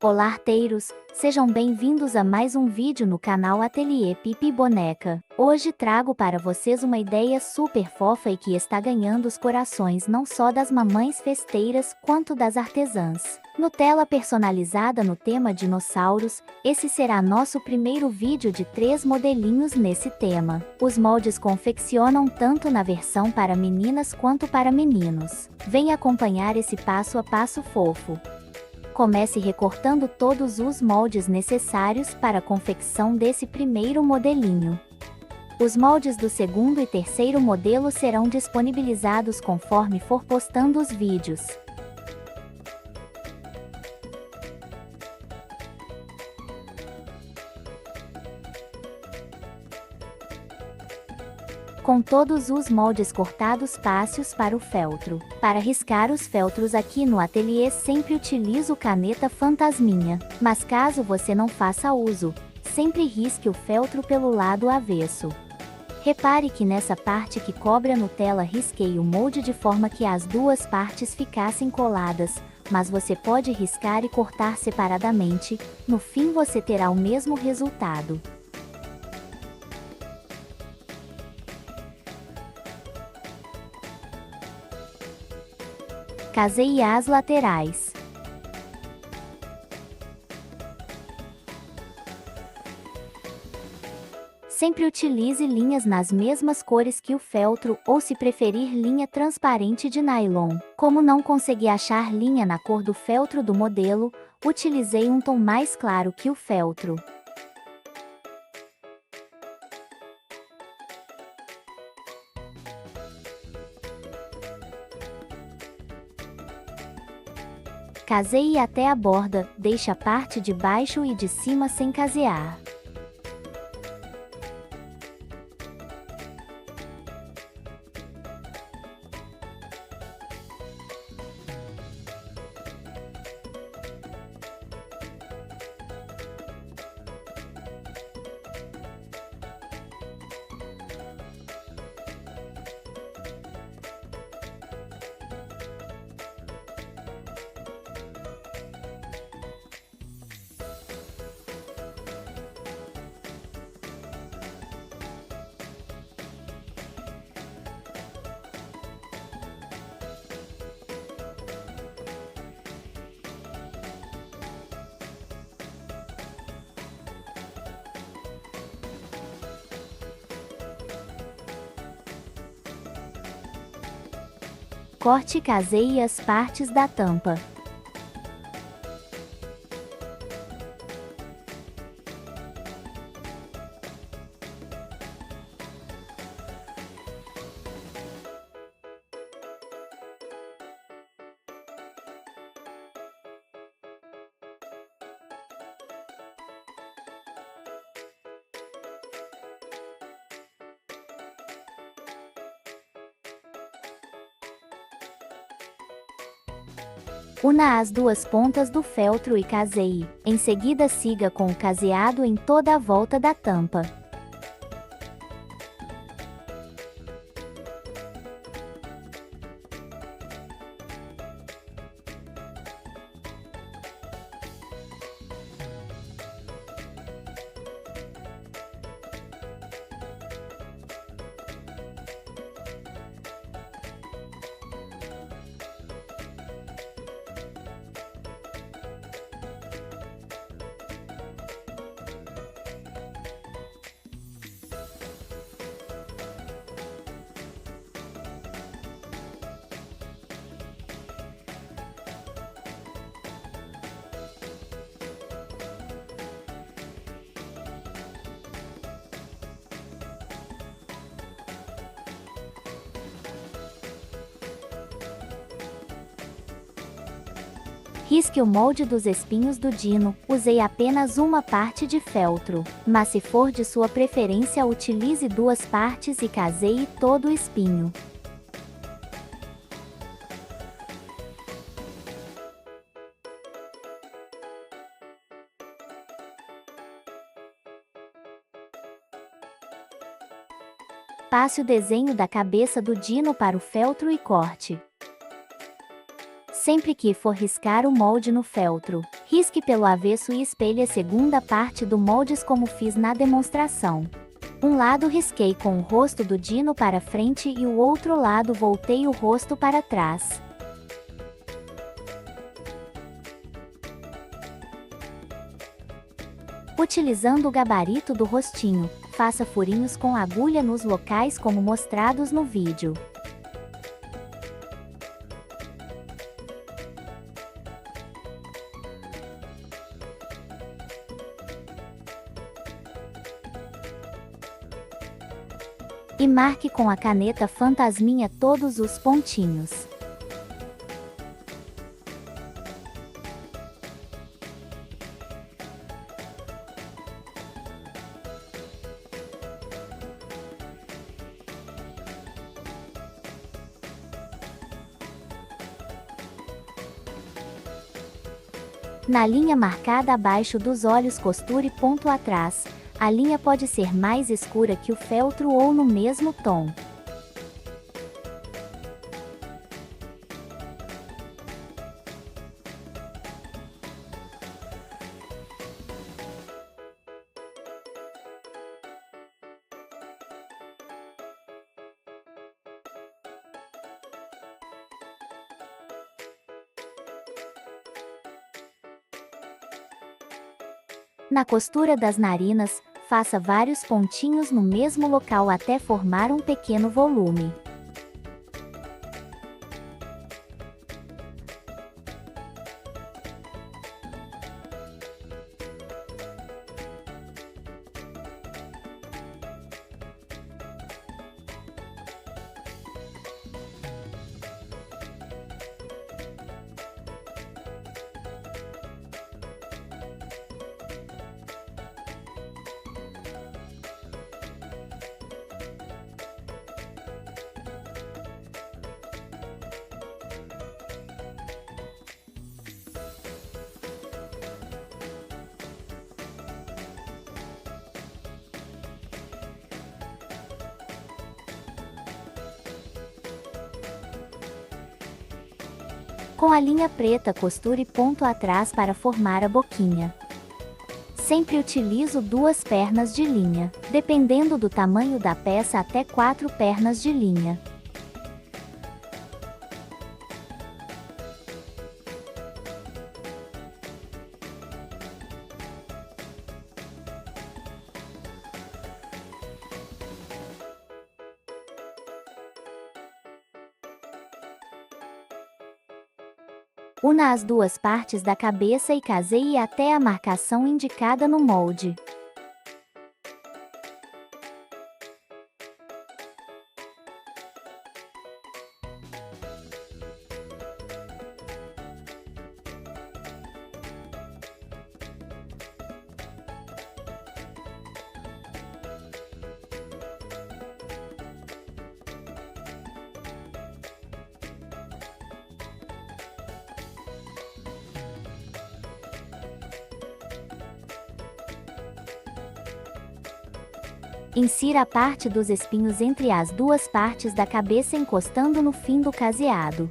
Olá, arteiros! Sejam bem-vindos a mais um vídeo no canal Ateliê Pipi Boneca. Hoje trago para vocês uma ideia super fofa e que está ganhando os corações não só das mamães festeiras quanto das artesãs. Nutella personalizada no tema dinossauros, esse será nosso primeiro vídeo de 3 modelinhos nesse tema. Os moldes confeccionam tanto na versão para meninas quanto para meninos. Venha acompanhar esse passo a passo fofo. Comece recortando todos os moldes necessários para a confecção desse primeiro modelinho. Os moldes do segundo e terceiro modelo serão disponibilizados conforme for postando os vídeos. Com todos os moldes cortados, passe-os para o feltro. Para riscar os feltros aqui no ateliê sempre utilizo caneta fantasminha, mas caso você não faça uso, sempre risque o feltro pelo lado avesso. Repare que nessa parte que cobre a Nutella risquei o molde de forma que as duas partes ficassem coladas, mas você pode riscar e cortar separadamente, no fim você terá o mesmo resultado. Caseie as laterais. Sempre utilize linhas nas mesmas cores que o feltro ou, se preferir, linha transparente de nylon. Como não consegui achar linha na cor do feltro do modelo, utilizei um tom mais claro que o feltro. Caseie até a borda, deixe a parte de baixo e de cima sem casear. Corte e caseie as partes da tampa. Una as duas pontas do feltro e caseie. Em seguida siga com o caseado em toda a volta da tampa. Risque o molde dos espinhos do dino, usei apenas uma parte de feltro, mas se for de sua preferência utilize duas partes e caseie todo o espinho. Passe o desenho da cabeça do dino para o feltro e corte. Sempre que for riscar o molde no feltro, risque pelo avesso e espelhe a segunda parte do molde como fiz na demonstração. Um lado risquei com o rosto do Dino para frente e o outro lado voltei o rosto para trás. Utilizando o gabarito do rostinho, faça furinhos com agulha nos locais como mostrados no vídeo. E marque com a caneta fantasminha todos os pontinhos. Na linha marcada abaixo dos olhos costure ponto atrás. A linha pode ser mais escura que o feltro ou no mesmo tom. Na costura das narinas, faça vários pontinhos no mesmo local até formar um pequeno volume. Com a linha preta costure ponto atrás para formar a boquinha. Sempre utilizo 2 pernas de linha, dependendo do tamanho da peça até 4 pernas de linha. Una as 2 partes da cabeça e caseie até a marcação indicada no molde. Insira a parte dos espinhos entre as 2 partes da cabeça encostando no fim do caseado.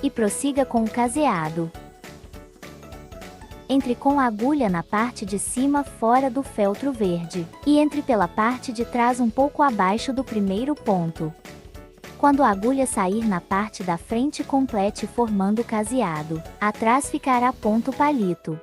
E prossiga com o caseado. Entre com a agulha na parte de cima fora do feltro verde, e entre pela parte de trás um pouco abaixo do primeiro ponto. Quando a agulha sair na parte da frente, complete formando o caseado. Atrás ficará ponto palito.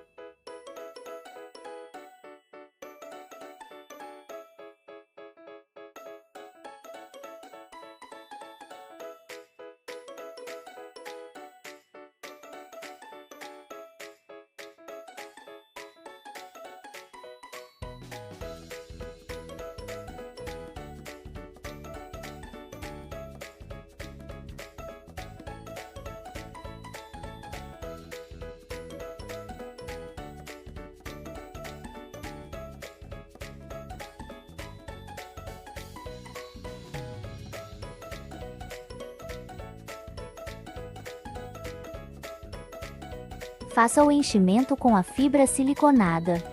Faça o enchimento com a fibra siliconada.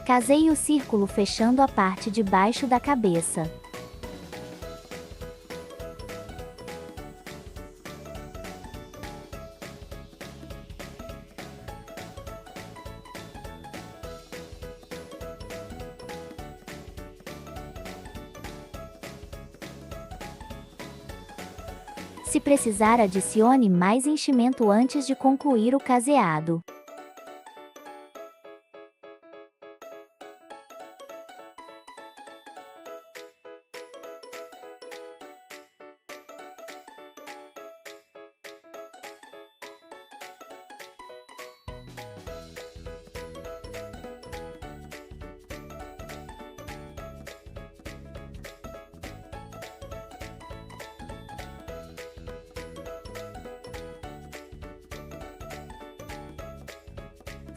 Caseie o círculo fechando a parte de baixo da cabeça. Se precisar, adicione mais enchimento antes de concluir o caseado.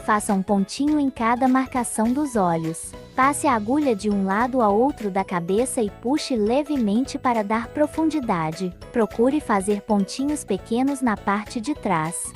Faça um pontinho em cada marcação dos olhos. Passe a agulha de um lado a outro da cabeça e puxe levemente para dar profundidade. Procure fazer pontinhos pequenos na parte de trás.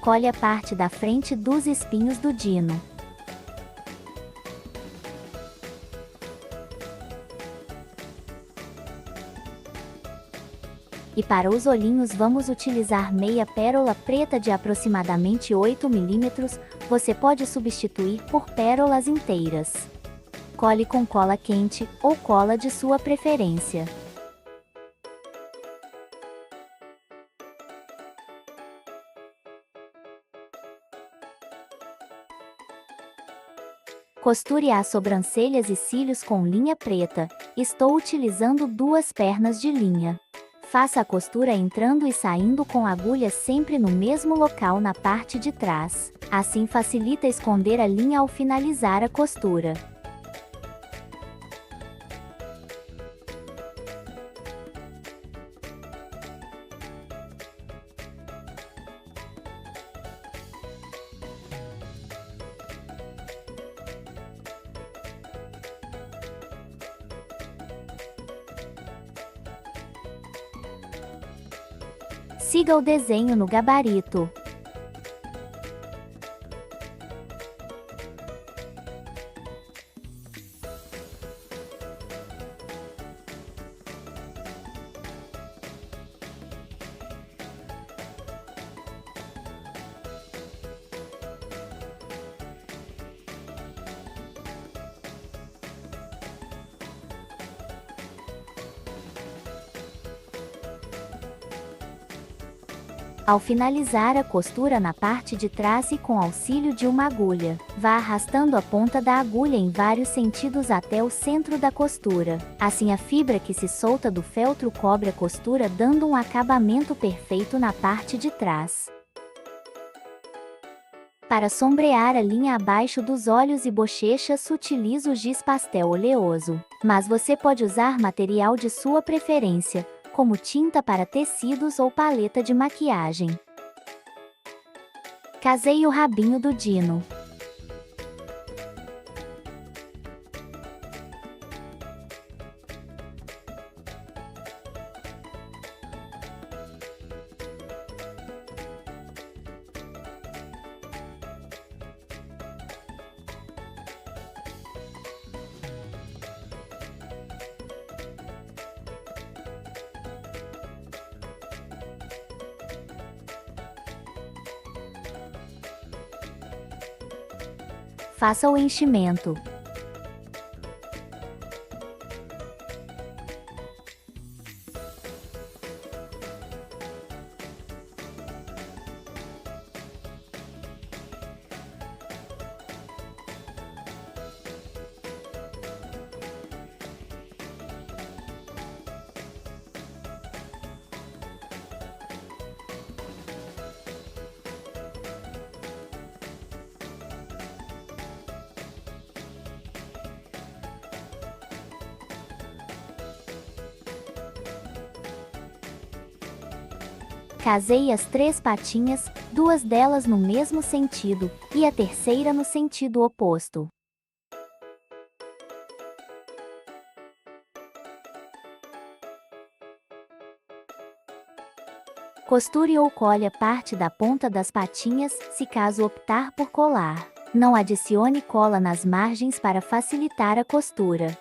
Colhe a parte da frente dos espinhos do dino. E para os olhinhos vamos utilizar meia pérola preta de aproximadamente 8 mm, você pode substituir por pérolas inteiras. Cole com cola quente, ou cola de sua preferência. Costure as sobrancelhas e cílios com linha preta. Estou utilizando 2 pernas de linha. Faça a costura entrando e saindo com a agulha sempre no mesmo local na parte de trás. Assim facilita esconder a linha ao finalizar a costura. Siga o desenho no gabarito. Ao finalizar a costura na parte de trás e com auxílio de uma agulha, vá arrastando a ponta da agulha em vários sentidos até o centro da costura. Assim a fibra que se solta do feltro cobre a costura, dando um acabamento perfeito na parte de trás. Para sombrear a linha abaixo dos olhos e bochechas, utilizo o giz pastel oleoso, mas você pode usar material de sua preferência, como tinta para tecidos ou paleta de maquiagem. Caseie o rabinho do dino. Faça o enchimento. Caseie as 3 patinhas, 2 delas no mesmo sentido, e a terceira no sentido oposto. Costure ou colhe parte da ponta das patinhas, se caso optar por colar. Não adicione cola nas margens para facilitar a costura.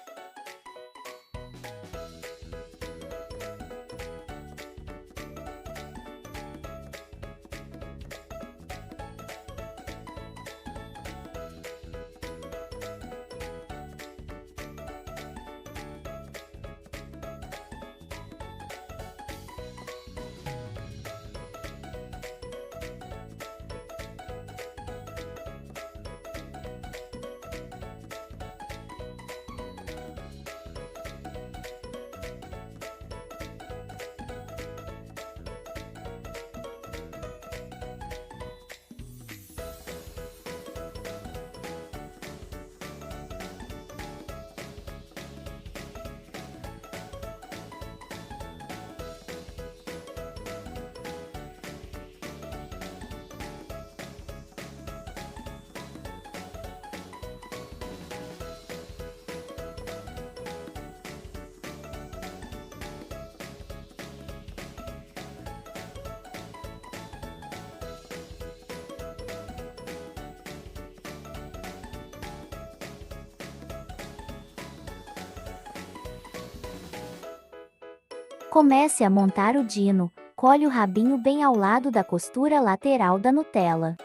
Comece a montar o dino, colhe o rabinho bem ao lado da costura lateral da Nutella.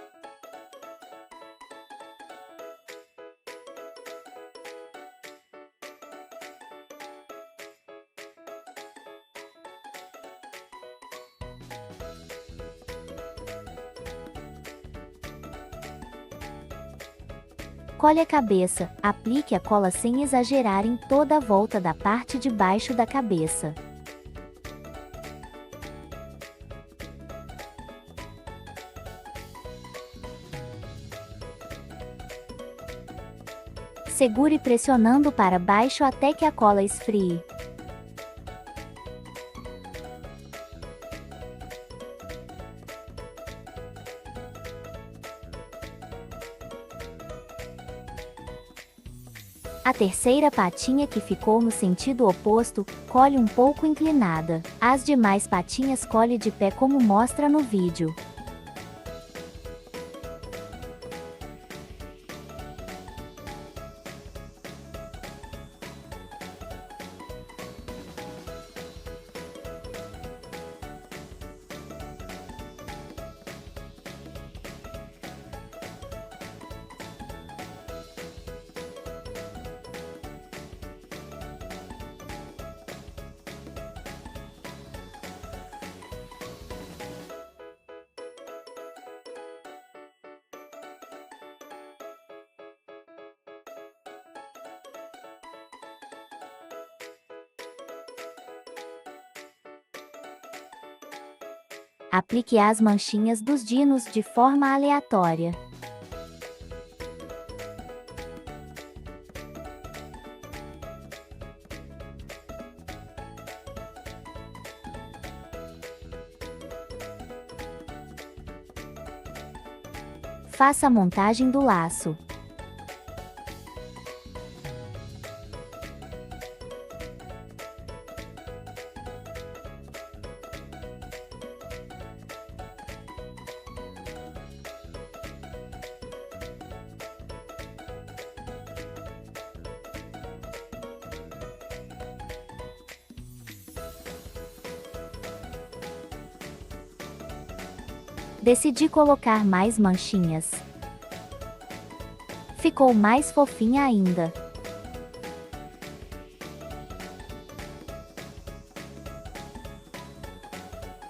Colhe a cabeça, aplique a cola sem exagerar em toda a volta da parte de baixo da cabeça. Segure pressionando para baixo até que a cola esfrie. A terceira patinha que ficou no sentido oposto, colhe um pouco inclinada. As demais patinhas colhe de pé como mostra no vídeo. Aplique as manchinhas dos dinos de forma aleatória. Faça a montagem do laço. Decidi colocar mais manchinhas. Ficou mais fofinha ainda.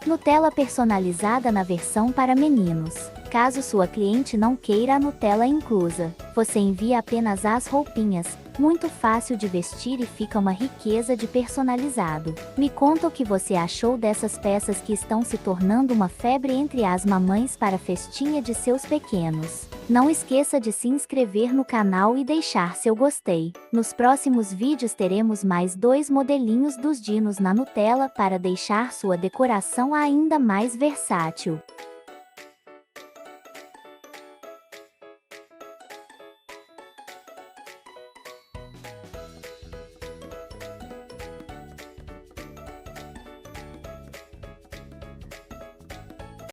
Nutella personalizada na versão para meninos. Caso sua cliente não queira a Nutella inclusa, você envia apenas as roupinhas, Muito fácil de vestir e fica uma riqueza de personalizado. Me conta o que você achou dessas peças que estão se tornando uma febre entre as mamães para a festinha de seus pequenos. Não esqueça de se inscrever no canal e deixar seu gostei. Nos próximos vídeos teremos mais 2 modelinhos dos dinos na Nutella para deixar sua decoração ainda mais versátil.